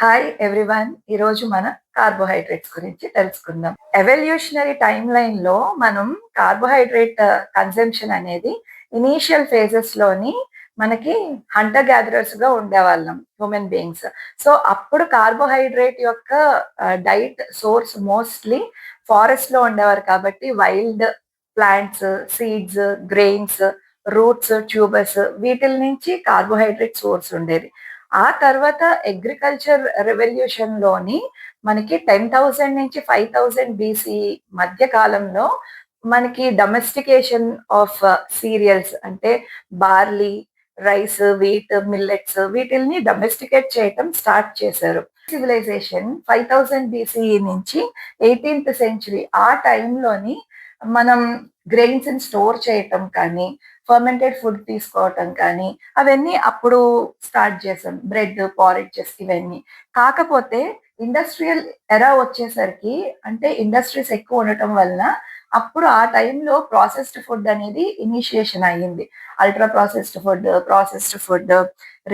Hi everyone. ఈరోజు మనం carbohydrates గురించి తెలుసుకుందాం. ఎవల్యూషనరీ టైమ్ లైన్ లో మనం కార్బోహైడ్రేట్ కన్సంప్షన్ అనేది ఇనీషియల్ ఫేజెస్ లోని మనకి హంటర్ గ్యాదరర్స్ గా ఉండేవాళ్ళం హ్యూమన్ బీయింగ్స్. సో అప్పుడు కార్బోహైడ్రేట్ యొక్క డైట్ సోర్స్ మోస్ట్లీ ఫారెస్ట్ లో ఉండేవారు కాబట్టి wild plants, seeds, grains, roots, tubers వీటిల నుంచి కార్బోహైడ్రేట్ సోర్స్ ఉండేది. ఆ తర్వాత అగ్రికల్చర్ రెవల్యూషన్ లోని మనకి 10,000 నుంచి 5,000 బీసీ మధ్య కాలంలో మనకి డొమెస్టికేషన్ ఆఫ్ సీరియల్స్ అంటే బార్లీ, రైస్, వీట్, మిల్లెట్స్ వీటిల్ని డొమెస్టికేట్ చేయటం స్టార్ట్ చేశారు. సివిలైజేషన్ 5,000 బీసీ నుంచి 18th సెంచురీ ఆ టైంలోని మనం గ్రెయిన్స్ స్టోర్ చేయటం కానీ, ఫర్మెంటెడ్ ఫుడ్ తీసుకోవటం కానీ అవన్నీ అప్పుడు స్టార్ట్ చేసాం. బ్రెడ్, పారిజెస్ ఇవన్నీ. కాకపోతే ఇండస్ట్రియల్ ఎరా వచ్చేసరికి అంటే ఇండస్ట్రీస్ ఎక్కువ ఉండటం వలన అప్పుడు ఆ టైంలో ప్రాసెస్డ్ ఫుడ్ అనేది ఇనిషియేషన్ అయ్యింది. Ultra processed food,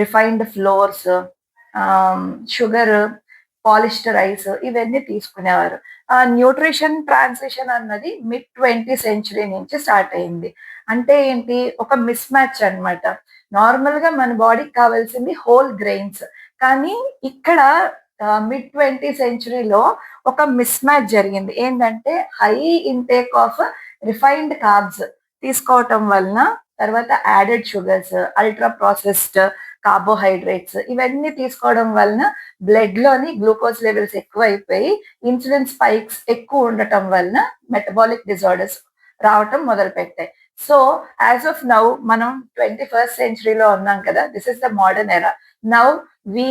refined floors, sugar, polished rice ఇవన్నీ తీసుకునేవారు. ఆ న్యూట్రిషన్ ట్రాన్సిషన్ అన్నది మిడ్-20 సెంచురీ నుంచి స్టార్ట్ అయింది. అంటే ఏంటి? ఒక మిస్ మ్యాచ్ అన్నమాట. నార్మల్ గా మన బాడీకి కావాల్సింది హోల్ గ్రెయిన్స్. కానీ ఇక్కడ మిడ్-20 సెంచురీలో ఒక మిస్ మ్యాచ్ జరిగింది. ఏంటంటే high intake of refined carbs తీసుకోవటం వలన, తర్వాత added sugars, ultra processed carbohydrates ఇవన్నీ తీసుకోవడం వలన బ్లడ్ లోని గ్లూకోజ్ లెవెల్స్ ఎక్కువైపోయి ఇన్సులిన్ స్పైక్స్ ఎక్కువ ఉండటం వలన మెటబాలిక్ డిజార్డర్స్ రావటం మొదలు పెట్టాయి. సో యాజ్ ఆఫ్ నౌ మనం 21st సెంచురీలో ఉన్నాం కదా. This is the modern era. Now we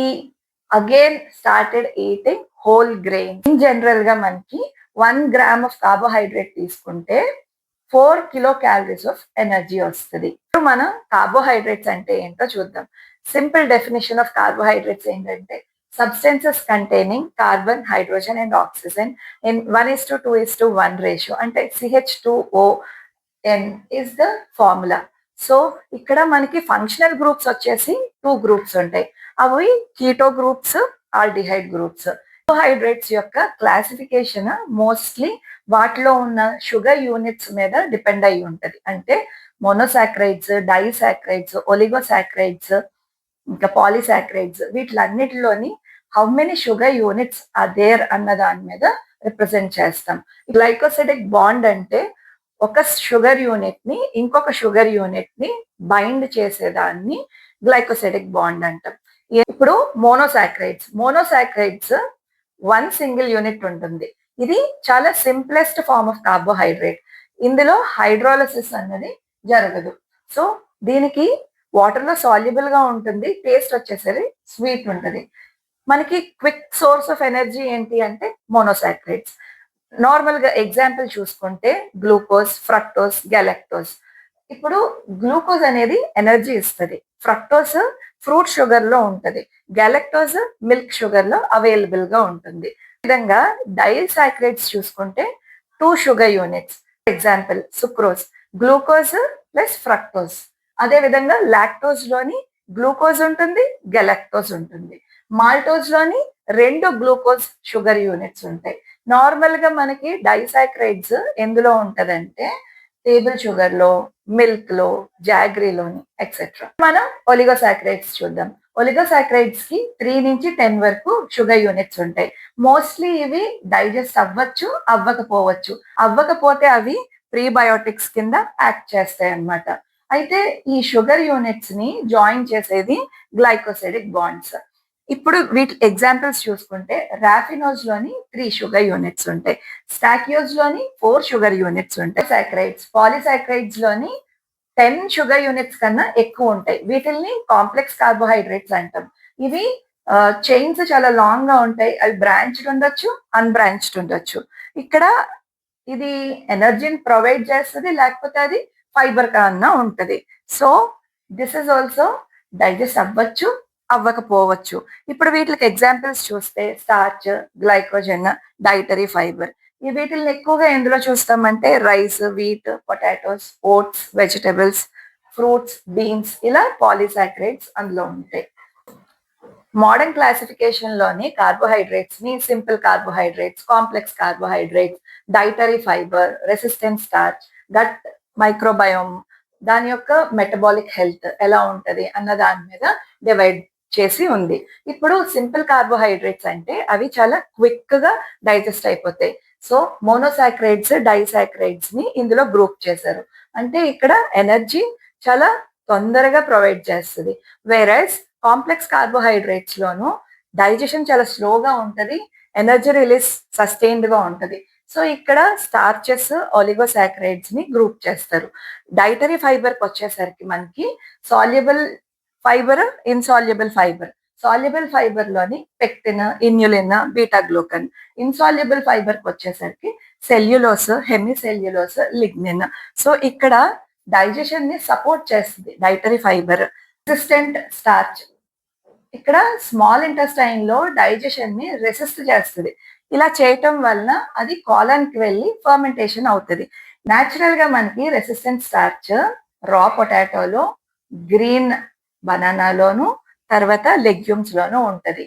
again started eating whole grain. In general గా మనకి 1 గ్రామ్ ఆఫ్ కార్బోహైడ్రేట్ తీసుకుంటే 4 కిలో క్యాలరీస్ ఆఫ్ ఎనర్జీ వస్తుంది. ఇప్పుడు మనం కార్బోహైడ్రేట్స్ అంటే ఏంటో చూద్దాం. సింపుల్ డెఫినేషన్ ఆఫ్ కార్బోహైడ్రేట్స్ ఏంటంటే substances containing carbon, hydrogen and oxygen in 1:2:1 ratio. అంటే CH2ON is the formula. So ఇక్కడ మనకి ఫంక్షనల్ గ్రూప్స్ వచ్చేసి 2 గ్రూప్స్ ఉంటాయి. అవి keto groups, aldehyde groups. Carbohydrates యొక్క క్లాసిఫికేషన్ మోస్ట్లీ వాటిలో ఉన్న షుగర్ యూనిట్స్ మీద డిపెండ్ అయి ఉంటది. అంటే మోనోసాక్రైడ్స్, డైసాక్రైడ్స్, ఒలిగోసాక్రైడ్స్, ఇంకా పాలిసాక్రైడ్స్ వీటిలన్నిటిలోని how many sugar units are there అన్న దాని మీద రిప్రజెంట్ చేస్తాం. గ్లైకోసిడిక్ బాండ్ అంటే ఒక షుగర్ యూనిట్ ని ఇంకొక షుగర్ యూనిట్ ని బైండ్ చేసేదాన్ని గ్లైకోసిడిక్ బాండ్ అంటాం. ఇప్పుడు మోనోసాక్రైడ్స్ 1 సింగిల్ యూనిట్ ఉంటుంది. ఇది చాలా సింప్లెస్ట్ ఫార్మ్ ఆఫ్ కార్బోహైడ్రేట్. ఇందులో హైడ్రాలసిస్ అన్నది జరగదు. సో దీనికి వాటర్ లో సాల్యుబుల్ గా ఉంటుంది. టేస్ట్ వచ్చేసరి స్వీట్ ఉంటుంది. మనకి క్విక్ సోర్స్ ఆఫ్ ఎనర్జీ ఏంటి అంటే మోనోసాక్రైడ్స్. నార్మల్ గా ఎగ్జాంపుల్ చూసుకుంటే గ్లూకోజ్, ఫ్రక్టోస్, గ్యాలక్టోస్. ఇప్పుడు గ్లూకోజ్ అనేది ఎనర్జీ ఇస్తుంది. ఫ్రక్టోస్ ఫ్రూట్ షుగర్ లో ఉంటది. గ్యాలక్టోస్ మిల్క్ షుగర్ లో అవైలబుల్ గా ఉంటుంది. విధంగా డైసాక్రైడ్స్ చూసుకుంటే 2 sugar units. Example sucrose, glucose plus fructose. అదే విధంగా లాక్టోజ్ లోని గ్లూకోజ్ ఉంటుంది, గెలాక్టోజ్ ఉంటుంది. మాల్టోజ్ లోని 2 గ్లూకోజ్ షుగర్ యూనిట్స్ ఉంటాయి. నార్మల్ గా మనకి డైసాక్రైడ్స్ ఎందులో ఉంటదంటే టేబుల్ షుగర్ లో, మిల్క్ లో, జాగ్రీలోని ఎక్సెట్రా. మనం ఒలిగోసాక్రైడ్స్ చూద్దాం. ఒలిగోసాక్రైడ్స్ కి 3 నుంచి 10 వరకు షుగర్ యూనిట్స్ ఉంటాయి. మోస్ట్లీ ఇవి డైజెస్ట్ అవ్వచ్చు, అవ్వకపోవచ్చు. అవ్వకపోతే అవి ప్రీబయోటిక్స్ కింద యాక్ట్ చేస్తాయి అన్నమాట. అయితే ఈ షుగర్ యూనిట్స్ ని జాయిన్ చేసేది గ్లైకోసిడిక్ బాండ్స్. ఇప్పుడు వీటి ఎగ్జాంపుల్స్ చూసుకుంటే రాఫినోజ్ లోని 3 షుగర్ యూనిట్స్ ఉంటాయి. స్టాక్యోజ్ లోని 4 షుగర్ యూనిట్స్ ఉంటాయి. సాక్రైడ్స్, పాలిసాక్రైడ్స్ లోని 10 షుగర్ యూనిట్స్ కన్నా ఎక్కువ ఉంటాయి. వీటిల్ని కాంప్లెక్స్ కార్బోహైడ్రేట్స్ అంటాం. ఇవి చైన్స్ చాలా లాంగ్ గా ఉంటాయి. అవి బ్రాంచ్డ్ ఉండొచ్చు, అన్బ్రాంచ్డ్ ఉండొచ్చు. ఇక్కడ ఇది ఎనర్జీని ప్రొవైడ్ చేస్తుంది, లేకపోతే అది ఫైబర్ కన్నా ఉంటది. So this is also digest అవ్వచ్చు, అవ్వకపోవచ్చు. ఇప్పుడు వీటికి ఎగ్జాంపుల్స్ చూస్తే స్టార్చ్, గ్లైకోజన్, డైటరీ ఫైబర్. ఈ వీటిని ఎక్కువగా ఎందులో చూస్తామంటే rice, wheat, potatoes, oats, vegetables, fruits, beans ఇలా పాలిసాక్రైడ్స్ అందులో ఉంటాయి. మోడర్న్ క్లాసిఫికేషన్ లోని కార్బోహైడ్రేట్స్ ని simple carbohydrates, complex carbohydrates, dietary fibre, resistant starch, gut microbiome, దాని యొక్క మెటబాలిక్ హెల్త్ ఎలా ఉంటది అన్న దాని మీద డివైడ్ చేసి ఉంది. ఇప్పుడు సింపుల్ కార్బోహైడ్రేట్స్ అంటే అవి చాలా క్విక్ గా డైజెస్ట్ అయిపోతాయి. సో మోనోసాక్రైడ్స్, డైసాక్రైడ్స్ ని ఇందులో గ్రూప్ చేశారు. అంటే ఇక్కడ ఎనర్జీ చాలా తొందరగా ప్రొవైడ్ చేస్తుంది. వేరైస్ కాంప్లెక్స్ కార్బోహైడ్రేట్స్ లోను డైజెషన్ చాలా స్లోగా ఉంటది, ఎనర్జీ రిలీజ్ సస్టైన్డ్ గా ఉంటది. సో ఇక్కడ స్టార్చెస్, ఒలిగోసాక్రైడ్స్ ని గ్రూప్ చేస్తారు. డైటరీ ఫైబర్ కి వచ్చేసరికి మనకి soluble fibre, insoluble fibre. Soluble fibre లోని pectin, inulin, beta glucan. Insoluble fibre కి వచ్చేసరికి సెల్యులోస్, హెమిసెల్యులోస్, లిగ్నిన్. సో ఇక్కడ డైజెషన్ ని సపోర్ట్ చేస్తుంది డైటరీ ఫైబర్. రెసిస్టెంట్ స్టార్చ్ ఇక్కడ స్మాల్ ఇంటెస్టైన్ లో డైజెషన్ ని రెసిస్ట్ చేస్తుంది. ఇలా చేయటం వలన అది కాలన్ కి వెళ్ళి ఫర్మెంటేషన్ అవుతుంది. న్యాచురల్ గా మనకి రెసిస్టెంట్ స్టార్చ్ రా పొటాటోలో, గ్రీన్ బనానాలోను, తర్వాత లెగ్యూమ్స్ లోను ఉంటది.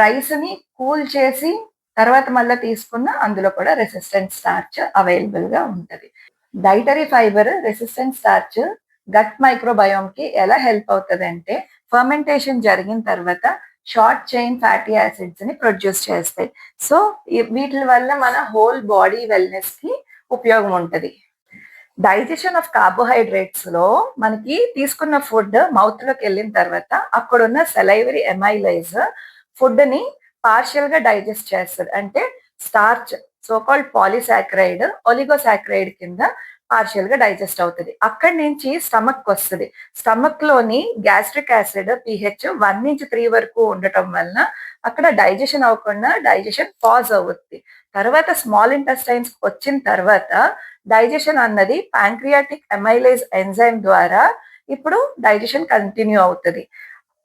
రైస్ ని కూల్ చేసి తర్వాత మళ్ళీ తీసుకున్న అందులో కూడా రెసిస్టెంట్ స్టార్చ్ అవైలబుల్ గా ఉంటది. Dietary fibre, resistant starch gut microbiome కి ఎలా హెల్ప్ అవుతుంది అంటే ఫర్మెంటేషన్ జరిగిన తర్వాత షార్ట్ చైన్ ఫ్యాటీ యాసిడ్స్ ని ప్రొడ్యూస్ చేస్తాయి. సో వీటి వల్ల మన హోల్ బాడీ వెల్నెస్ కి ఉపయోగం ఉంటది. డైజెషన్ ఆఫ్ కార్బోహైడ్రేట్స్ లో మనకి తీసుకున్న ఫుడ్ మౌత్ లోకి వెళ్ళిన తర్వాత అక్కడున్న సెలైవరీ ఎమైలైజ్ ఫుడ్ ని పార్షియల్ గా డైజెస్ట్ చేస్తుంది. అంటే స్టార్చ్, సోకాల్డ్ పాలిసాక్రైడ్, ఒలిగోసాక్రైడ్ కింద పార్షియల్ గా డైజెస్ట్ అవుతుంది. అక్కడి నుంచి స్టమక్ వస్తుంది. స్టమక్ లోని గ్యాస్ట్రిక్ యాసిడ్ pH 1 నుంచి 3 వరకు ఉండటం వలన అక్కడ డైజెషన్ అవ్వకుండా డైజెషన్ పాజ్ అవుతుంది. తర్వాత స్మాల్ ఇంటెస్టైన్స్ వచ్చిన తర్వాత డైజెషన్ అన్నది ప్యాంక్రియాటిక్ ఎమైలేజ్ ఎంజైమ్ ద్వారా ఇప్పుడు డైజెషన్ కంటిన్యూ అవుతుంది.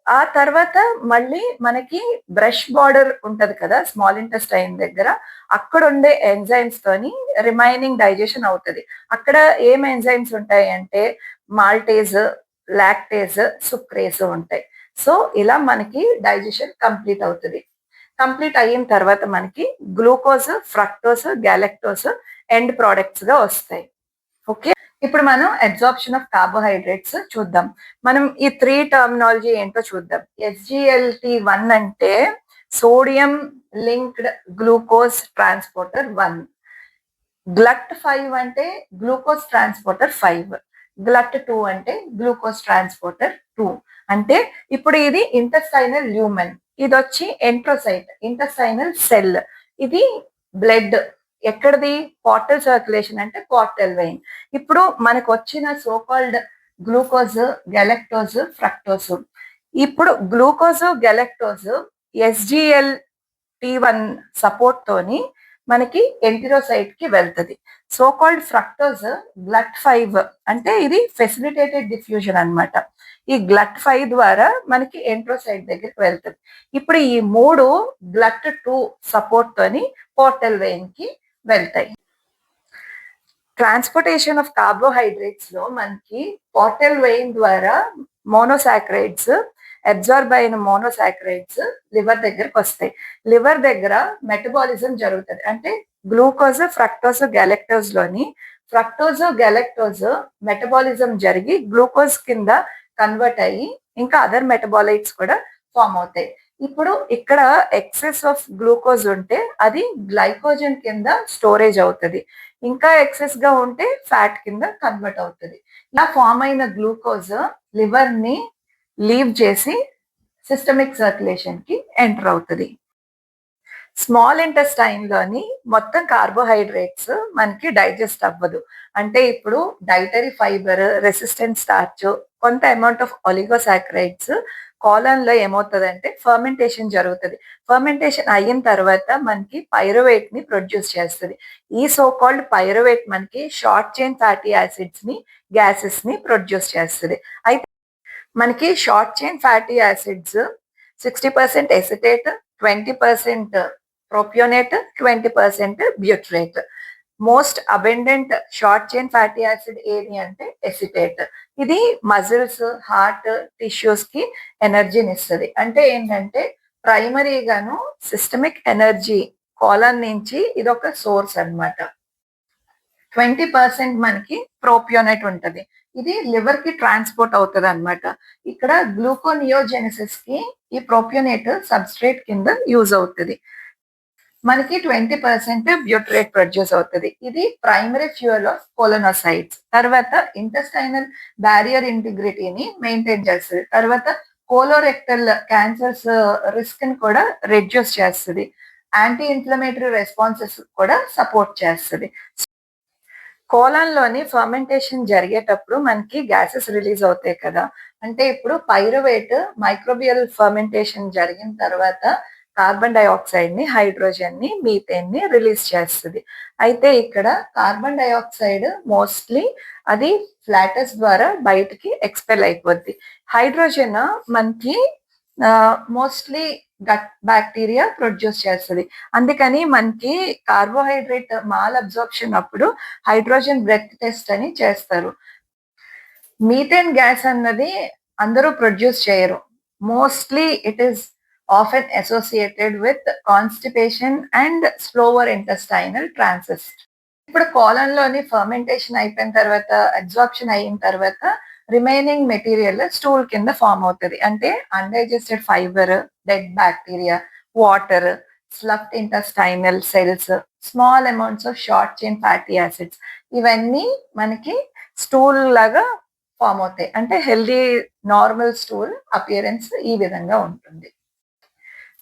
ఆ తర్వాత మళ్ళీ మనకి బ్రష్ బార్డర్ ఉంటది కదా స్మాల్ ఇంటెస్టైన్ దగ్గర, అక్కడ ఉండే ఎంజైమ్స్ తోని రిమైనింగ్ డైజెషన్ అవుతుంది. అక్కడ ఏం ఎంజైమ్స్ ఉంటాయి అంటే మాల్టేజ్, లాక్టేజ్, సుక్రేజ్ ఉంటాయి. సో ఇలా మనకి డైజెషన్ కంప్లీట్ అవుతుంది. కంప్లీట్ అయిన తర్వాత మనకి గ్లూకోజ్, ఫ్రక్టోస్, గ్యాలక్టోస్ ఎండ్ ప్రోడక్ట్స్ గా వస్తాయి. ఓకే, ఇప్పుడు మనం అబ్జార్ప్షన్ ఆఫ్ కార్బోహైడ్రేట్స్ చూద్దాం. మనం ఈ 3 టర్మినాలజీ ఏంటో చూద్దాం. SGLT1 అంటే sodium linked glucose transporter 1. GLUT5 అంటే గ్లూకోజ్ ట్రాన్స్పోర్టర్ 5. GLUT2 అంటే గ్లూకోజ్ ట్రాన్స్పోర్టర్ 2. అంటే ఇప్పుడు ఇది ఇంటెస్టైనల్ ల్యూమెన్, ఇది వచ్చి ఎంట్రోసైట్, ఇంటెస్టైనల్ సెల్. ఇది బ్లడ్ ఎక్కడిది, పోర్టల్ సర్క్యులేషన్ అంటే పోర్టల్ వెయిన్. ఇప్పుడు మనకు వచ్చిన సోకాల్డ్ గ్లూకోజ్, గెలక్టోజ్, ఫ్రక్టోజ్. ఇప్పుడు గ్లూకోజ్, గెలక్టోజ్ SGLT1 సపోర్ట్ తోని మనకి ఎంటిరోసైట్ కి వెళ్తుంది. సోకాల్డ్ ఫ్రక్టోజ్ GLUT5 అంటే ఇది ఫెసిలిటేటెడ్ డిఫ్యూజన్ అన్నమాట. ఈ GLUT5 ద్వారా మనకి ఎంట్రోసైట్ దగ్గరికి వెళ్తుంది. ఇప్పుడు ఈ 3 GLUT2 సపోర్ట్ తోని పోర్టల్ వెయిన్ కి వెళ్తాయి. ట్రాన్స్పోర్టేషన్ ఆఫ్ కార్బోహైడ్రేట్స్ లో మనకి పోర్టల్ వెయిన్ ద్వారా మోనోసాక్రైడ్స్, అబ్జార్బ్ అయిన మోనోసాక్రైడ్స్ లివర్ దగ్గరకు వస్తాయి. లివర్ దగ్గర మెటబాలిజం జరుగుతుంది. అంటే గ్లూకోజ్, ఫ్రక్టోజ్, గ్యాలక్టోజ్ లోని ఫ్రక్టోజ్, గ్యాలక్టోజ్ మెటబాలిజం జరిగి గ్లూకోజ్ కింద కన్వర్ట్ అయ్యి ఇంకా అదర్ మెటబాలైట్స్ కూడా ఫామ్ అవుతాయి. ఇప్పుడు ఇక్కడ ఎక్సెస్ ఆఫ్ గ్లూకోజ్ ఉంటే అది గ్లైకోజన్ కింద స్టోరేజ్ అవుతుంది. ఇంకా ఎక్సెస్ గా ఉంటే ఫ్యాట్ కింద కన్వర్ట్ అవుతుంది. ఇలా ఫామ్ అయిన గ్లూకోజ్ లివర్ ని లీవ్ చేసి సిస్టమిక్ సర్క్యులేషన్ కి ఎంటర్ అవుతుంది. స్మాల్ ఇంటెస్టైన్ లోని మొత్తం కార్బోహైడ్రేట్స్ మనకి డైజెస్ట్ అవ్వదు. అంటే ఇప్పుడు డైటరీ ఫైబర్, రెసిస్టెంట్ స్టార్చ్, కొంత అమౌంట్ ఆఫ్ ఒలిగోసాక్రైడ్స్ కాలన్ లో ఏమవుతుందంటే ఫర్మెంటేషన్ జరుగుతుంది. ఫర్మెంటేషన్ అయిన తర్వాత మనకి పైరువేట్ ని ప్రొడ్యూస్ చేస్తుంది. ఈ సో కాల్డ్ పైరువేట్ మనకి షార్ట్ చైన్ ఫ్యాటీ యాసిడ్స్ ని, గ్యాసెస్ ని ప్రొడ్యూస్ చేస్తుంది. అయితే మనకి short chain fatty acids 60% acetate, 20% propionate, 20% butyrate. Most abundant short chain fatty acid ఏది అంటే ఎసిటేట్. ఇది మజిల్స్, హార్ట్, టిష్యూస్ కి ఎనర్జీని ఇస్తుంది. అంటే ఏంటంటే ప్రైమరీగాను సిస్టమిక్ ఎనర్జీ కోలన్ నుంచి ఇదొక సోర్స్ అన్నమాట. 20% మనకి ప్రోపియోనైట్ ఉంటది. ఇది లివర్ కి ట్రాన్స్పోర్ట్ అవుతది అన్నమాట. ఇక్కడ గ్లూకోనియోజెనిసిస్ కి ఈ ప్రోపియోనేట్ సబ్స్ట్రేట్ కింద యూజ్ అవుతది. మనకి 20% బ్యూటరేట్ ప్రొడ్యూస్ అవుతది. ఇది ప్రైమరీ ఫ్యూయల్ ఆఫ్ కోలోనోసైట్స్. తర్వాత ఇంటెస్టైనల్ బ్యారియర్ ఇంటిగ్రిటీని మెయింటైన్ చేస్తది. తర్వాత కోలోరెక్టల్ క్యాన్సర్స్ రిస్క్ ని కూడా రెడ్యూస్ చేస్తది. యాంటీ ఇన్ఫ్లమేటరీ రెస్పాన్సెస్ కూడా సపోర్ట్ చేస్తది. కోలన్‌లోని ఫర్మెంటేషన్ జరిగేటప్పుడు మనకి గ్యాసెస్ రిలీజ్ అవుతాయి కదా! అంటే ఇప్పుడు పైరువేట్ మైక్రోబియల్ ఫర్మెంటేషన్ జరిగిన తర్వాత కార్బన్ డయాక్సైడ్‌ని, హైడ్రోజన్‌ని, మీథేన్‌ని రిలీజ్ చేస్తది. అయితే ఇక్కడ కార్బన్ డయాక్సైడ్ మోస్ట్‌లీ అది ఫ్లాటస్ ద్వారా బయటికి ఎక్స్‌పెల్ అయిపోద్ది. హైడ్రోజన్ మనకి మోస్ట్‌లీ గట్ బాక్టీరియా ప్రొడ్యూస్ చేస్తది. అందుకని మనకి కార్బోహైడ్రేట్ మాల్ అబ్సార్ప్షన్ అప్పుడు హైడ్రోజన్ బ్రెత్ టెస్ట్ అని చేస్తారు. మీథేన్ గ్యాస్ అన్నది అందరూ ప్రొడ్యూస్ చేయరు. Mostly it is often associated with constipation and slower intestinal transit. ఇప్పుడు కోలన్‌లోని ఫర్మెంటేషన్ అయిపోయిన తర్వాత, అబ్సార్ప్షన్ అయిన తర్వాత రిమైనింగ్ మెటీరియల్ స్టూల్ కింద ఫార్మ్ అవుతది. అంటే undigested fibre, dead bacteria, water, sloughed intestinal cells, small amounts of short chain fatty acids ఇవన్నీ మనకి స్టూల్ లాగా ఫార్మ్ అవుతాయి. అంటే హెల్తీ నార్మల్ స్టూల్ అపియరెన్స్ ఈ విధంగా ఉంటుంది.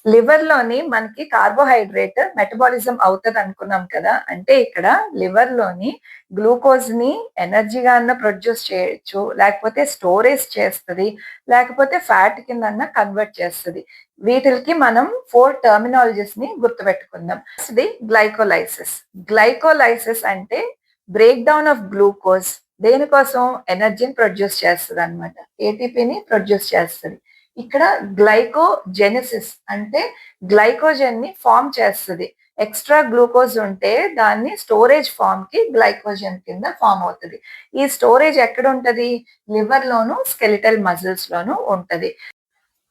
లివర్ లోని మనకి కార్బోహైడ్రేట్ మెటబాలిజం అవుతది అనుకున్నాం కదా! అంటే ఇక్కడ లివర్ లోని గ్లూకోజ్ ని ఎనర్జీగా అన్నా ప్రొడ్యూస్ చేయొచ్చు. లేకపోతే స్టోరేజ్ చేస్తది. లేకపోతే ఫ్యాట్ కిందన్నా కన్వర్ట్ చేస్తది. వీటిలికి మనం 4 టర్మినాలజీస్ ని గుర్తుపెట్టుకుందాం. ఫస్ట్‌ది గ్లైకోలైసిస్. గ్లైకోలైసిస్ అంటే బ్రేక్ డౌన్ ఆఫ్ గ్లూకోజ్ దేనికోసం ఎనర్జీని ప్రొడ్యూస్ చేస్తదన్నమాట. ఏటీపీని ప్రొడ్యూస్ చేస్తది. ఇక్కడ గ్లైకోజెనెసిస్ అంటే గ్లైకోజన్ ని ఫార్మ్ చేస్తది. ఎక్స్‌ట్రా గ్లూకోజ్ ఉంటే దాన్ని స్టోరేజ్ ఫార్మ్ కి గ్లైకోజన్ కింద ఫార్మ్ అవుతది. ఈ స్టోరేజ్ ఎక్కడుంటది? లివర్ లోను, స్కెలిటల్ మజిల్స్ లోను ఉంటది.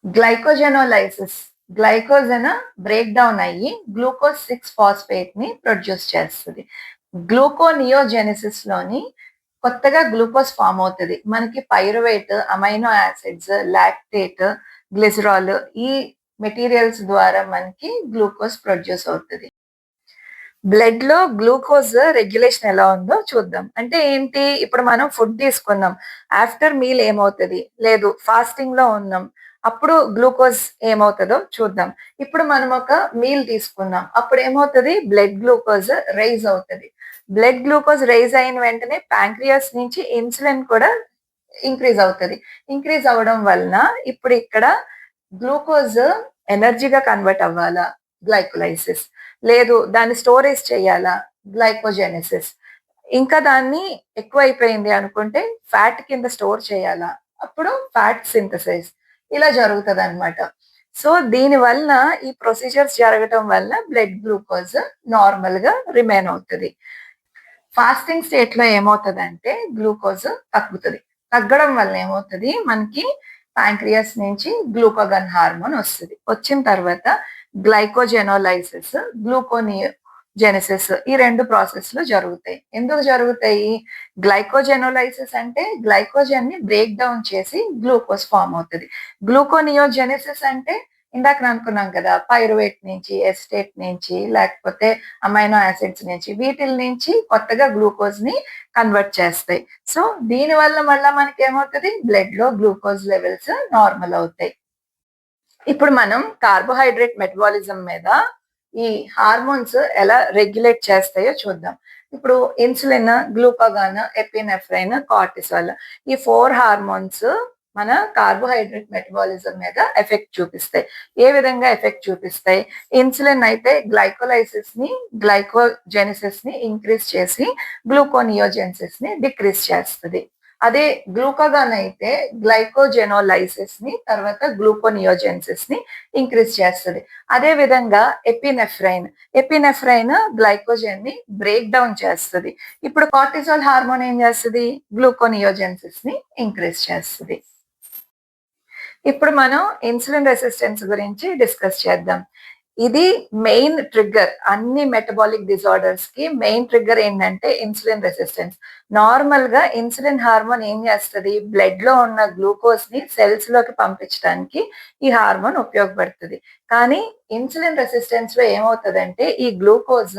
గ్లైకోజెనోలైసిస్ గ్లైకోజన్ బ్రేక్ డౌన్ అయ్యి గ్లూకోజ్ 6 ఫాస్ఫేట్ ని ప్రొడ్యూస్ చేస్తది. గ్లూకోనియోజెనిసిస్ లోని కొత్తగా గ్లూకోజ్ ఫార్మ్ అవుతది. మనకి pyruvate, amino acids, lactate, glycerol ఈ మెటీరియల్స్ ద్వారా మనకి గ్లూకోజ్ ప్రొడ్యూస్ అవుతది. బ్లడ్ లో గ్లూకోజ్ రెగ్యులేషన్ ఎలా ఉందో చూద్దాం. అంటే ఏంటి? ఇప్పుడు మనం ఫుడ్ తీసుకున్నాం. ఆఫ్టర్ మీల్ ఏమవుతది? లేదు ఫాస్టింగ్ లో ఉన్నాం. అప్పుడు గ్లూకోజ్ ఏమవుతదో చూద్దాం. ఇప్పుడు మనం ఒక మీల్ తీసుకున్నాం. అప్పుడు ఏమవుతది? బ్లడ్ గ్లూకోజ్ రైజ్ అవుతది. బ్లడ్ గ్లూకోజ్ రైజ్ అయిన వెంటనే ప్యాంక్రియాస్ నుంచి ఇన్సులిన్ కూడా ఇంక్రీజ్ అవుతది. ఇంక్రీజ్ అవ్వడం వలన ఇప్పుడు ఇక్కడ గ్లూకోజ్ ఎనర్జీగా కన్వర్ట్ అవ్వాలా? గ్లైకోలైసిస్. లేదు దాన్ని స్టోరేజ్ చేయాలా? గ్లైకోజెనెసిస్. ఇంకా దాన్ని ఎక్కువైపోయింది అనుకుంటే ఫ్యాట్ కింద స్టోర్ చేయాలా? అప్పుడు ఫ్యాట్ సింథసిస్. ఇలా జరుగుతదనమాట. సో దీని వలన ఈ ప్రొసీజర్స్ జరగటం వల్ల బ్లడ్ గ్లూకోజ్ నార్మల్‌గా రిమైన్ అవుతది. ఫాస్టింగ్ స్టేట్ లో ఏమవుతదంటే గ్లూకోజ్ తగ్గుతది. తగ్గడం వల్ల ఏమవుతది? మనకి పాంక్రియాస్ నుంచి గ్లూకాగాన్ హార్మోన్ వస్తది. వచ్చిన తర్వాత గ్లైకోజెనోలైసిస్, గ్లూకోనియోజెనిసిస్ ఈ 2 ప్రాసెస్‌లు జరుగుతాయి. ఎందుకు జరుగుతాయి? గ్లైకోజెనోలైసిస్ అంటే గ్లైకోజన్ ని బ్రేక్ డౌన్ చేసి గ్లూకోజ్ ఫార్మ్ అవుతది. గ్లూకోనియోజెనిసిస్ అంటే ఇందాకన అనుకున్నాం కదా! పైరువేట్ నుంచి, ఎస్టేట్ నుంచి లేకపోతే అమైనో యాసిడ్స్ నుంచి వీటిల నుంచి కొత్తగా గ్లూకోజ్ ని కన్వర్ట్ చేస్తాయి. సో దీని వల్ల మళ్ళా మనకేమవుతది? బ్లడ్ లో గ్లూకోజ్ లెవెల్స్ నార్మల్ అవుతాయి. ఇప్పుడు మనం కార్బోహైడ్రేట్ మెటబాలిజం మీద ఈ హార్మోన్స్ ఎలా రెగ్యులేట్ చేస్తాయో చూద్దాం. ఇప్పుడు ఇన్సులిన్, గ్లూకాగాన్, ఎపినెఫ్రైన్, కార్టిసాల్ ఈ 4 హార్మోన్స్ మన కార్బోహైడ్రేట్ మెటబాలిజం మీద ఎఫెక్ట్ చూపిస్తాయి. ఏ విధంగా ఎఫెక్ట్ చూపిస్తాయి? ఇన్సులిన్ అయితే గ్లైకోలైసిస్ ని, గ్లైకోజెనిసిస్ ని ఇంక్రీజ్ చేసి గ్లూకోనియోజెనిసిస్ ని డిక్రీజ్ చేస్తది. అదే గ్లూకాగాన్ అయితే గ్లైకోజెనోలైసిస్ ని తర్వాత గ్లూకోనియోజెనిసిస్ ని ఇంక్రీజ్ చేస్తది. అదే విధంగా ఎపినెఫ్రైన్ గ్లైకోజన్ ని బ్రేక్ డౌన్ చేస్తది. ఇప్పుడు కార్టిసాల్ హార్మోన్ ఏం చేస్తది? గ్లూకోనియోజెనిసిస్ ని ఇంక్రీజ్ చేస్తది. ఇప్పుడు మనం ఇన్సులిన్ రెసిస్టెన్స్ గురించి డిస్కస్ చేద్దాం. ఇది మెయిన్ ట్రిగ్గర్. అన్ని మెటబాలిక్ డిజార్డర్స్‌కి మెయిన్ ట్రిగ్గర్ ఏంటంటే ఇన్సులిన్ రెసిస్టెన్స్. నార్మల్‌గా ఇన్సులిన్ హార్మోన్ ఏం చేస్తది? బ్లడ్‌లో ఉన్న గ్లూకోజ్‌ని సెల్స్‌లోకి పంపించడానికి ఈ హార్మోన్ ఉపయోగపడుతది. కానీ ఇన్సులిన్ రెసిస్టెన్స్‌లో ఏమవుతదంటే ఈ గ్లూకోజ్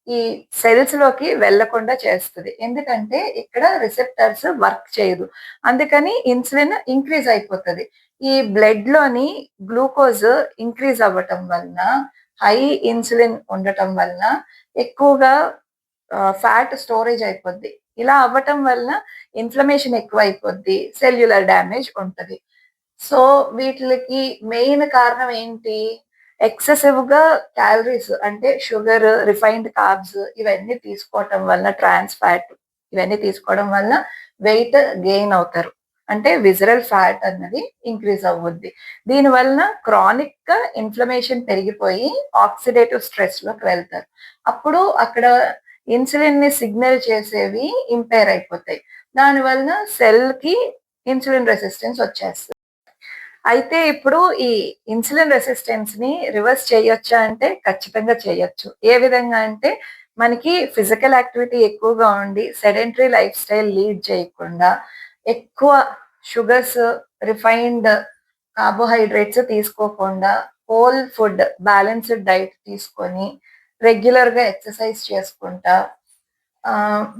ఈ సెల్స్‌లోకి వెళ్ళకుండా చేస్తది. ఎందుకంటే ఇక్కడ రిసెప్టర్స్ వర్క్ చేయదు. అందుకని ఇన్సులిన్ ఇంక్రీజ్ అయిపోతది. ఈ బ్లడ్‌లోని గ్లూకోజ్ ఇంక్రీజ్ అవ్వటం వలన, హై ఇన్సులిన్ ఉండటం వలన ఎక్కువగా ఫ్యాట్ స్టోరేజ్ అయిపోద్ది. ఇలా అవ్వటం వలన ఇన్‌ఫ్లమేషన్ ఎక్కువైపోద్ది. సెల్యులర్ డ్యామేజ్ ఉంటది. సో, వీటిలకి మెయిన్ కారణం ఏంటి? ఎక్సెసివ్‌గా క్యాలరీస్ అంటే షుగర్, రిఫైన్డ్ కార్బ్స్ ఇవన్నీ తీసుకోవటం వల్ల ట్రాన్స్ ఫ్యాట్ ఇవన్నీ తీసుకోవడం వల్ల వెయిట్ గెయిన్ అవుతారు. అంటే విసరల్ ఫ్యాట్ అన్నది ఇంక్రీజ్ అవ్వుద్ది. దీని వలన క్రానిక్‌గా ఇన్‌ఫ్లమేషన్ పెరిగిపోయి ఆక్సిడేటివ్ స్ట్రెస్‌లోకి వెళ్తారు. అప్పుడు అక్కడ ఇన్సులిన్‌ని సిగ్నల్ చేసేవి ఇంపైర్ అయిపోతాయి. దాని వలన సెల్‌కి ఇన్సులిన్ రెసిస్టెన్స్ వచ్చేస్తది. అయితే ఇప్పుడు ఈ ఇన్సులిన్ రెసిస్టెన్స్‌ని రివర్స్ చేయొచ్చా అంటే ఖచ్చితంగా చేయొచ్చు. ఏ విధంగా అంటే మనకి ఫిజికల్ యాక్టివిటీ ఎక్కువగా ఉండి సెడెంటరీ లైఫ్ స్టైల్ లీడ్ చేయకుండా ఎక్కువ షుగర్స్, రిఫైన్డ్ కార్బోహైడ్రేట్స్ తీసుకోకుండా హోల్ ఫుడ్ బ్యాలెన్స్‌డ్ డైట్ తీసుకొని రెగ్యులర్‌గా ఎక్సర్సైజ్ చేసుకుంటా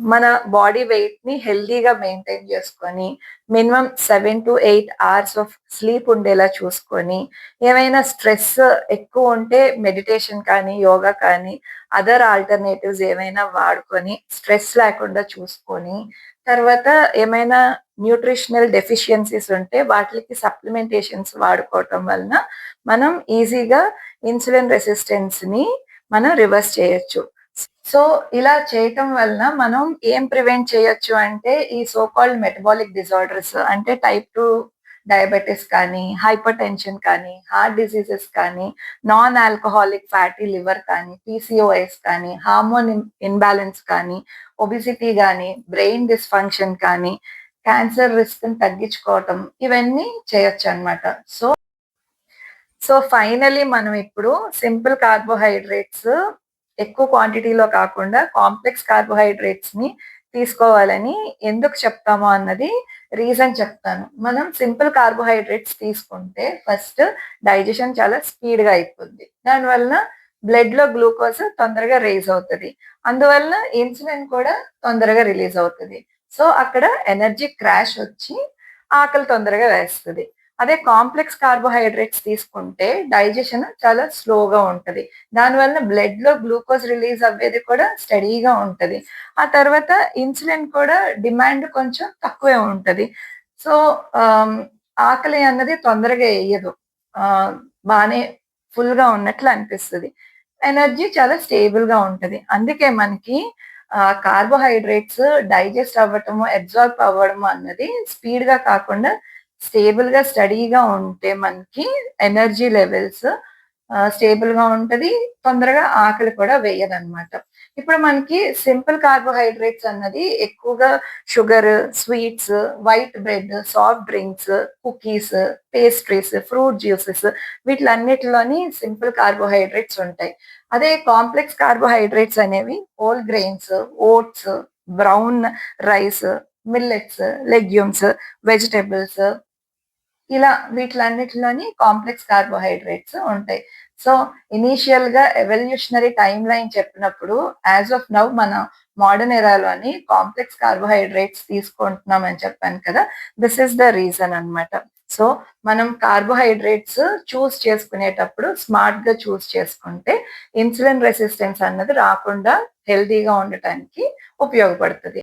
మన బాడీ వెయిట్‌ని హెల్తీగా మెయింటైన్ చేసుకొని, మినిమమ్ 7-8 అవర్స్ ఆఫ్ స్లీప్ ఉండేలా చూసుకొని, ఏమైనా స్ట్రెస్ ఎక్కువుంటే మెడిటేషన్ కానీ, యోగా కానీ, అదర్ ఆల్టర్‌నేటివ్స్ ఏమైనా వాడుకొని, స్ట్రెస్ లేకుండా చూసుకొని, తర్వాత ఏమైనా న్యూట్రిషనల్ డెఫిషియన్సీస్ ఉంటే వాటిలికి సప్లిమెంటేషన్స్ వాడుకోవటం వలన, మనం ఈజీగా ఇన్సులిన్ రెసిస్టెన్స్‌ని మనం రివర్స్ చేయొచ్చు. సో, ఇలా చేయటం వలన మనం ఏం ప్రివెంట్ చేయొచ్చు అంటే, ఈ సో కాల్డ్ మెటబాలిక్ డిజార్డర్స్ అంటే టైప్ 2 డయాబెటిస్ కానీ, హైపర్‌టెన్షన్ కానీ, హార్ట్ డిసీజెస్ కానీ, నాన్ ఆల్కహాలిక్ ఫ్యాటీ లివర్ కానీ, పీసీఓఎస్ కానీ, హార్మోన్ ఇంబాలెన్స్ కానీ, ఒబెసిటీ గానీ, బ్రెయిన్ డిస్‌ఫంక్షన్ కానీ, క్యాన్సర్ రిస్క్‌ని తగ్గించుకోవటం ఇవన్నీ చేయొచ్చనమాట. సో, ఫైనల్లీ మనం ఇప్పుడు సింపుల్ కార్బోహైడ్రేట్స్ ఎక్కువ క్వాంటిటీలో కాకుండా కాంప్లెక్స్ కార్బోహైడ్రేట్స్‌ని తీసుకోవాలని ఎందుకు చెప్తాము అన్నది రీజన్ చెప్తాను. మనం సింపుల్ కార్బోహైడ్రేట్స్ తీసుకుంటే ఫస్ట్ డైజెషన్ చాలా స్పీడ్‌గా అయిపోద్ది. దానివలన బ్లడ్‌లో గ్లూకోజ్ తొందరగా రైజ్ అవుతది. అందువలన ఇన్సులిన్ కూడా తొందరగా రిలీజ్ అవుతది. సో, అక్కడ ఎనర్జీ క్రాష్ వచ్చి ఆకలి తొందరగా వేస్తది. అదే కాంప్లెక్స్ కార్బోహైడ్రేట్స్ తీసుకుంటే డైజెషన్ చాలా స్లోగా ఉంటది. దానివలన బ్లడ్‌లో గ్లూకోజ్ రిలీజ్ అవ్వేది కూడా స్టడీగా ఉంటది. ఆ తర్వాత ఇన్సులిన్ కూడా డిమాండ్ కొంచెం తక్కువే ఉంటది. సో, ఆహ్, ఆకలి అన్నది తొందరగా ఎయ్యదు. ఆహ్, బానే ఫుల్‌గా ఉన్నట్లు అనిపిస్తది. ఎనర్జీ చాలా స్టేబుల్‌గా ఉంటది. అందుకే మనకి కార్బోహైడ్రేట్స్ డైజెస్ట్ అవ్వటము, అబ్సార్బ్ అవ్వడము అన్నది స్పీడ్‌గా కాకుండా స్టేబుల్‌గా, స్టడీగా ఉంటే మనకి ఎనర్జీ లెవెల్స్ స్టేబుల్‌గా ఉంటది. తొందరగా ఆకలి కూడా వేయదనమాట. ఇప్పుడు మనకి సింపుల్ కార్బోహైడ్రేట్స్ అన్నది ఎక్కువగా sugar, sweets, white bread, soft drinks, cookies, pastries, fruit juices వీటిలన్నిటిలోని సింపుల్ కార్బోహైడ్రేట్స్ ఉంటాయి. అదే కాంప్లెక్స్ కార్బోహైడ్రేట్స్ అనేవి whole grains, oats, brown rice, millets, legumes, vegetables ఇలా వీటిలన్నిటిలోని కాంప్లెక్స్ కార్బోహైడ్రేట్స్ ఉంటాయి. సో, ఇనీషియల్‌గా ఎవల్యూషనరీ టైమ్ లైన్ చెప్పినప్పుడు యాస్ ఆఫ్ నౌ మన మోడర్న్ ఎరాలోని కాంప్లెక్స్ కార్బోహైడ్రేట్స్ తీసుకుంటున్నామని చెప్పాను కదా! దిస్ ఈస్ ద రీజన్ అన్నమాట. సో, మనం కార్బోహైడ్రేట్స్ చేసుకునేటప్పుడు స్మార్ట్‌గా చేసుకుంటే ఇన్సులిన్ రెసిస్టెన్స్ అన్నది రాకుండా హెల్తీగా ఉండటానికి ఉపయోగపడుతది.